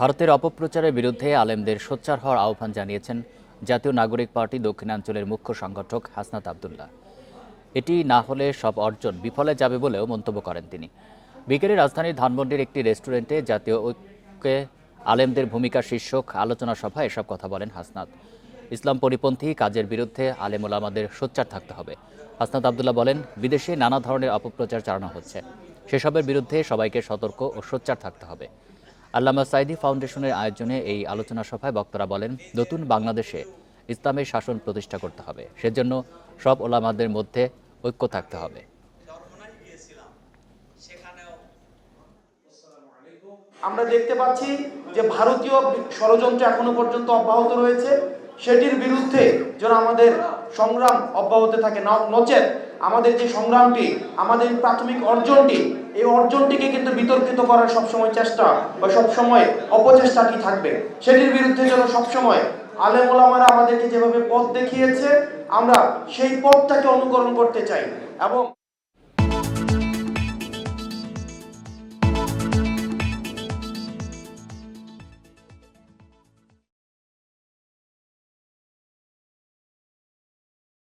ভারতের অপপ্রচারের বিরুদ্ধে আলেমদের সোচ্চার হওয়ার আহ্বান জানিয়েছেন জাতীয় নাগরিক পার্টি দক্ষিণাঞ্চলের মুখ্য সংগঠক হাসনাত আবদুল্লাহ। এটি না হলে সব অর্জন বিফলে যাবে বলেও মন্তব্য করেন তিনি। বিকেলে রাজধানীর ধানমন্ডির একটি রেস্টুরেন্টে জাতীয় ঐক্যে আলেমদের ভূমিকা শীর্ষক আলোচনা সভায় এসব কথা বলেন হাসনাত। ইসলাম পরিপন্থী কাজের বিরুদ্ধে আলেম ওলামাদের সোচ্চার থাকতে হবে। হাসনাত আবদুল্লাহ বলেন, বিদেশে নানা ধরনের অপপ্রচার চালানো হচ্ছে, সেসবের বিরুদ্ধে সবাইকে সতর্ক ও সোচ্চার থাকতে হবে। আল্লামা সাঈদী ফাউন্ডেশনের আয়োজনে এই আলোচনা সভায় বক্তারা বলেন, নতুন বাংলাদেশে ইসলামের শাসন প্রতিষ্ঠা করতে হবে, সেজন্য সব ওলামাদের মধ্যে ঐক্য থাকতে হবে। আমরা দেখতে পাচ্ছি যে ভারতীয় ষড়যন্ত্র এখনো পর্যন্ত অব্যাহত রয়েছে। সেটির বিরুদ্ধে যেন আমাদের সংগ্রাম অব্যাহত থাকে, নচেত আমাদের যে সংগ্রামটি, আমাদের প্রাথমিক অর্জনটি, এই অর্জনটিকে কিন্তু বিতর্কিত করার সবসময় চেষ্টা বা সবসময় অপচেষ্টাটি থাকবে। সেটির বিরুদ্ধে যেন সবসময় আলেম ওলামারা আমাদেরকে যেভাবে পথ দেখিয়েছে, আমরা সেই পথটাকে অনুকরণ করতে চাই এবং